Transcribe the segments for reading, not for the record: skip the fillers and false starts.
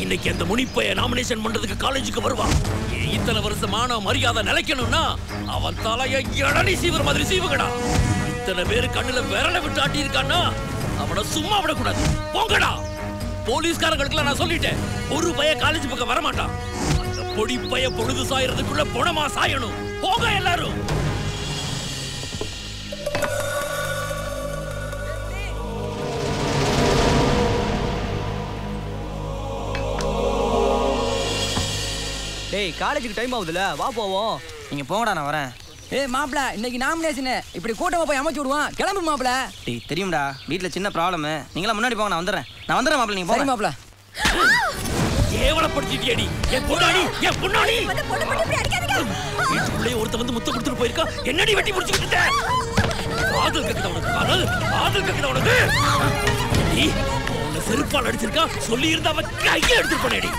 இன்னைக்கு அந்த முனிப்பைய நாமினேஷன் பண்றதுக்கு காலேஜுக்கு வருவான். இத்தனை வருஷமான மரியாதை நிலைக்கணும்னா அவன் தலைய இளநீ சீவுற மாதிரி சீவுகடா. இத்தனை பேரு கண்ணுல விரல விட்டு ஆட்டி இருக்கான்னா அவனை சும்மா விடக்கூடாது. போங்கடா. போலீஸ்காரங்களுக்கு நான் சொல்லிட்டேன், ஒரு பைய காலேஜ் பக்கம் வரமாட்டான். அந்த பொடி பைய பொழுது சாயறதுக்குள்ள பொணமா சாயணும். போங்க எல்லாரும். டேய் காலேஜுக்கு டைம் ஆகுதுல, வா போவோம். நீங்க போங்கடா, நான் வரேன். ஏய் மாப்ள, இன்னைக்கு நாமினேஷன். இப்படி கூட்டமா போய் அமைச்சு விடுவான். கிளம்பு மாப்ள. டேய் தெரியும்டா, வீட்ல சின்ன ப்ராப்ளம். நீங்களா முன்னாடி போங்க, நான் வந்துடுறேன் மாப்ள. நீங்க போங்க மாப்ள. கேவலப்படுத்திட்டியேடி என் பொண்டாடி, என் பொண்டாடி. வீட்டுக்குள்ளே ஒருத்த வந்து முத்த கொடுத்துட்டு போயிருக்கா. என்னடி வெட்டி முடிச்சுக்கிட்ட? காதல் கக்குதா உனக்கு? காதல் கக்குதா உனக்கு? நீ உன்னை செருப்பால் அடிச்சிருக்கா. சொல்லி இருந்தா அவன் கையை எடுத்துட்டு போனேடி.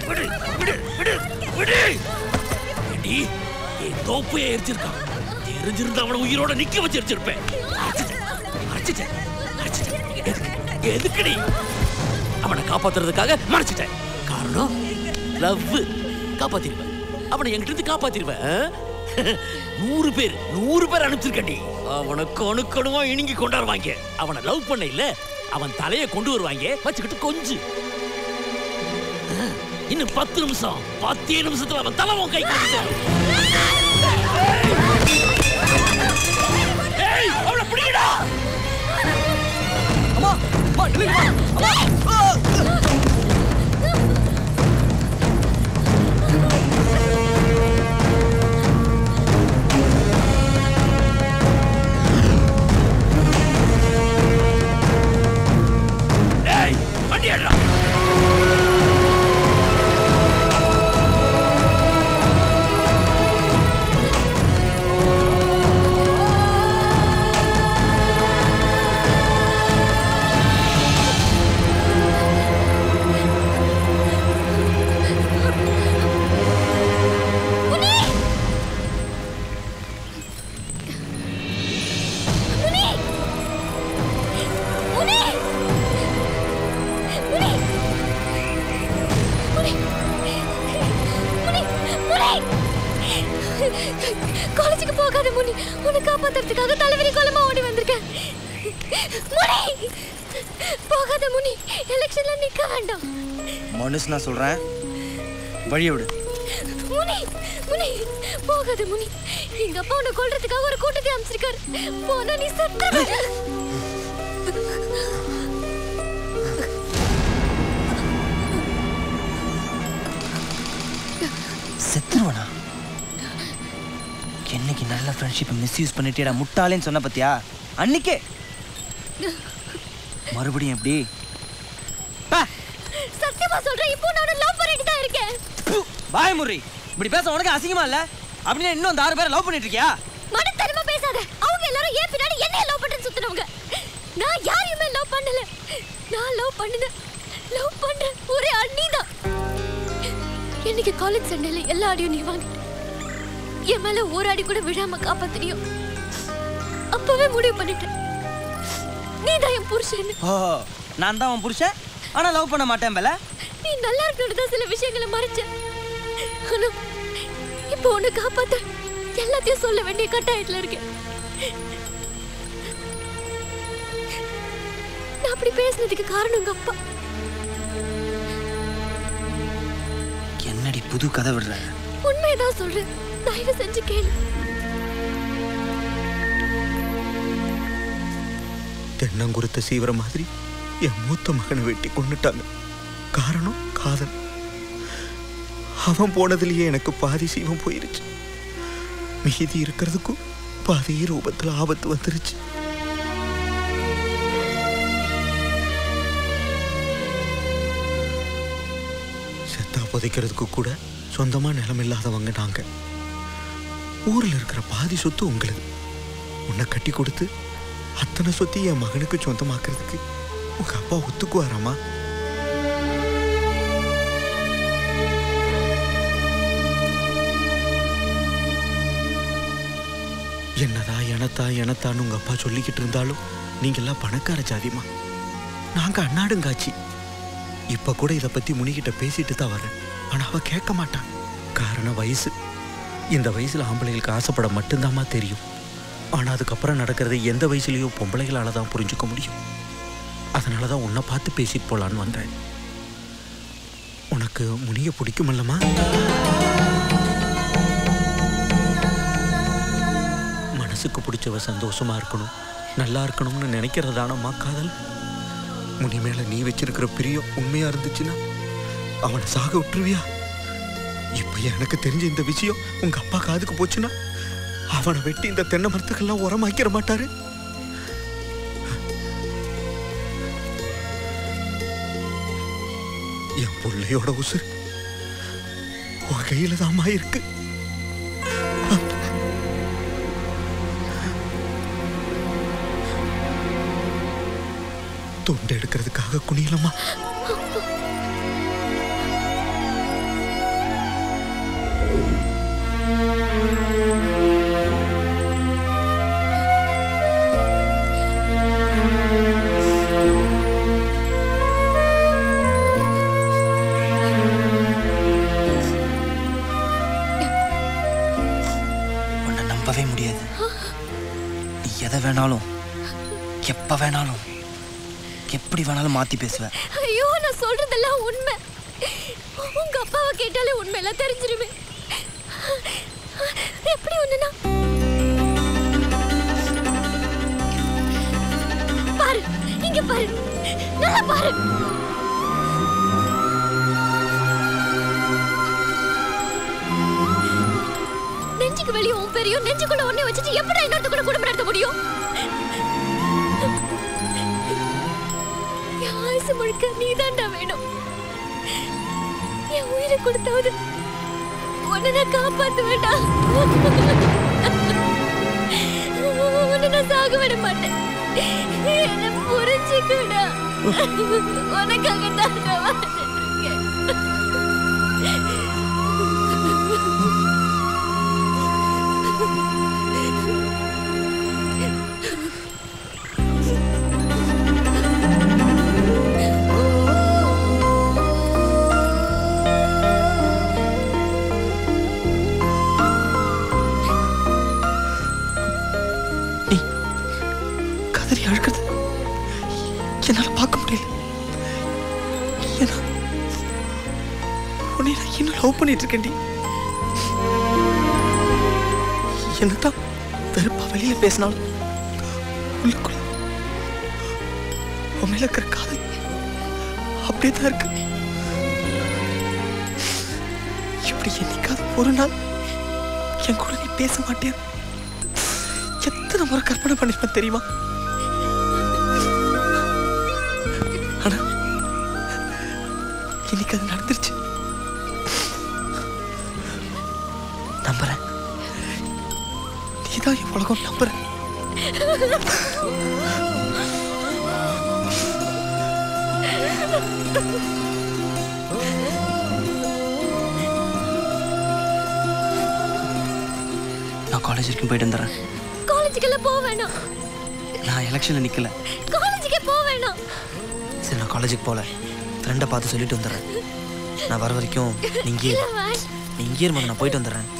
விடு விடு விடு விடு. ஏடி என் தோப்பையை எரிச்சிருக்கான். தெரிஞ்சிருந்தா அவனை உயிரோட நிக்க வச்சு எரிச்சிருப்பேன். எதுக்குடி? அவனை காப்பாத்துறதுக்காக மறைச்சிட்டேன். காரணம் லவ். காப்பாத்திருவேன் அவனை, என்கிட்ட இருந்து காப்பாத்திருவேன். 100 பேர் அனுப்பிச்சிருக்கண்டி. அவனை கணுக்கணுமா இணுங்கி கொண்டாடுவாங்க. அவனை லவ் பண்ண இல்ல, அவன் தலையை கொண்டு வருவாங்க வச்சுக்கிட்டு கொஞ்சு. இன்னும் 10 நிமிஷம், 10 நிமிஷத்துல அவன் தலைவன் கை கொடுத்து. அவளை பிடிக்கடா. அம்மா அம்மா நில்லுங்க. அம்மா ஏய் வண்டியடா. காலேஜுக்கு போகாத முனி, உன்னை காப்பாத்துறதுக்காக தலைவரி கோலமா ஓடி வந்திருக்கேன். முனி போகாத முனி, எலெக்ஷன்ல நிக்க வேண்டாம். மனுஷனா சொல்றேன், வழிய விடு. முனி முனி போகாத முனி, எங்க அப்பா உன்னை கொல்றதுக்காக ஒரு கூட்டத்தை அமைச்சிருக்காரு. போனா நீ செத்துருவ. செத்துருவனா? என்னைக்கு நல்ல ஃப்ரெண்ட்ஷிப்பை மிஸ்யூஸ் பண்ணிட்டேடா முட்டாளேன்னு சொன்ன பத்தியா? அன்னைக்கே மறுபடியும் எப்படி? சத்தியமா சொல்றேன், இப்போ நான் லவ் பண்ணிட்டு தான் இருக்கேன். பாய் முறி, இப்படி பேச உனக்கு அசிங்கமா இல்ல? அப்படின்னா இன்னும் அந்த 6 பேரை லவ் பண்ணிட்டு இருக்கியா? மனத்தரமா பேசாத. அவங்க எல்லாரும் ஏன் பின்னாடி என்ன லவ் பண்றேன்னு சுத்துனவங்க. நான் யாரையுமே லவ் பண்ணல. நான் லவ் பண்ற ஒரே அண்ணிதான். இன்னைக்கு காலேஜ் சண்டையில எல்லா அடியும் நீ வாங்கிட்ட. என் மேல ஒரு அடி கூட விழாம காப்பாத்துறியோ. அப்பவே முடிவு பண்ணிட்டேன், நீ தான் என் புருஷன். நான் தான் உன் புருஷன், ஆனா லவ் பண்ண மாட்டேன் பல. நீ நல்லா இருக்கணும் தான் சில விஷயங்களை மறைச்ச. ஆனா இப்போ உன்னை காப்பாத்த எல்லாத்தையும் சொல்ல வேண்டிய கட்டாயத்துல இருக்கேன். நான் அப்படி பேசுனதுக்கு காரணம் உங்க அப்பா. என்னடி புது கதை விடுற? உண்மைதான் சொல்றேன், தயவு செஞ்சு கேளு. தென்னங்குருத்த சீவர மாதிரி என் மூத்த மகனை வெட்டி கொண்டுட்டாங்க. காரணம் காதல். அவன் போனதுலயே எனக்கு பாதி சீவம் போயிருச்சு. மீதி இருக்கிறதுக்கும் பாதி ரூபத்துல ஆபத்து வந்துருச்சு. செத்தா புதைக்கிறதுக்கு கூட சொந்தமா நிலம் இல்லாதவங்க நாங்க. ஊர்ல இருக்கிற பாதி சொத்து உங்களுக்கு. உன்னை கட்டி கொடுத்து அத்தனை சொத்தி என் மகனுக்கு சொந்தமாக்குறதுக்கு உங்க அப்பா ஒத்துக்குவாராமா? என்னதா எனத்தான்னு உங்க அப்பா சொல்லிக்கிட்டு இருந்தாலும் நீங்க எல்லாம் பணக்கார ஜாதிமா. நாங்க அண்ணாடுங்காட்சி. இப்ப கூட இதை பத்தி முனிகிட்ட பேசிட்டு தான் வரேன். ஆனா அவ கேட்க மாட்டான். காரணம் வயசு. இந்த வயசுல ஆம்பளைகளுக்கு ஆசைப்பட மட்டும்தாம்மா தெரியும். ஆனா அதுக்கப்புறம் நடக்கிறது எந்த வயசுலயோ பொம்பளைகளால தான் புரிஞ்சுக்க முடியும். அதனாலதான் உன்னை பார்த்து பேசிட்டு போலான்னு வந்தேன். உனக்கு முனிய பிடிக்குமல்லம்மா? மனசுக்கு பிடிச்சவ சந்தோஷமா இருக்கணும், நல்லா இருக்கணும்னு நினைக்கிறதானம்மா காதல். முனி மேல நீ வச்சிருக்கிற பிரியம் உண்மையா இருந்துச்சுன்னா அவனை சாக விட்டுருவியா? இப்ப எனக்கு தெரிஞ்ச இந்த விஷயம் உங்க அப்பா காதுக்கு போச்சுன்னா அவனை வெட்டி இந்த தென்னை மரத்துக்கெல்லாம் உரமாக்கிற மாட்டாரு. என் பிள்ளையோட உசுர் உன் கையில தாம்மா இருக்கு. தொண்டை எடுக்கிறதுக்காக குனியலம்மா. உன்னை நம்பவே முடியாது. நீ எதை வேணாலும் எப்ப வேணாலும் எப்படி வேணாலும் மாத்தி பேசுவேன். ஐயோ, நான் சொல்றதெல்லாம் உண்மை. உங்க அப்பாவை கேட்டாலே உண்மையெல்லாம் தெரிஞ்சிருமே. எப்படி ஒண்ணுனா பாரு, இங்க பாரு, நல்லா பாரு. நெஞ்சுக்கு வெளியே உன் பெரியும் நெஞ்சுக்குள்ள ஒண்ணே வச்சுட்டு எப்படி இன்னொருத்த கூட குடும்பம் நடத்த முடியும்? ஆயுசு முழுக்க நீதான்டா வேணும். என் உயிரை கொடுத்தாவது உன்னை நான் காப்பாத்து வேண்டாம். உன்னை நான் சாக விட மாட்டேன். என்ன புரிஞ்சுக்கடா. உனக்காக தான் நான் வாழ்ந்துட்டு இருக்கேன். என்னால பார்க்க முடியல. ஏன்னா உன்னை நான் இன்னும் லவ் பண்ணிட்டு இருக்கேன்டி. என்னதான் வெறுப்பா வெளியில பேசினாலும் உள்ளுக்குள்ள உன் மேல இருக்கிற காதல் அப்படியே தான் இருக்கு. இப்படி என்னைக்காவது ஒரு நாள் என் கூட நீ பேச மாட்டேன் எத்தனை முறை கற்பனை பண்ணிருப்பேன் தெரியுமா? ஆனா இன்னைக்கு அது நடந்துருச்சு. நம்புறேன், நீதான் என் உலகம். நம்புறேன். நான் காலேஜ் வரைக்கும் போயிட்டு வந்துடுறேன். காலேஜுக்கெல்லாம் போக வேணாம். நான் எலெக்ஷன்ல நிக்கல. காலேஜுக்கே போக வேணாம். சரி, நான் காலேஜுக்கு போகல. ஃப்ரெண்டை பார்த்து சொல்லிட்டு வந்துடுறேன். நான் வர வரைக்கும் நீ இங்கே இருமா, நான் போயிட்டு வந்துடுறேன்.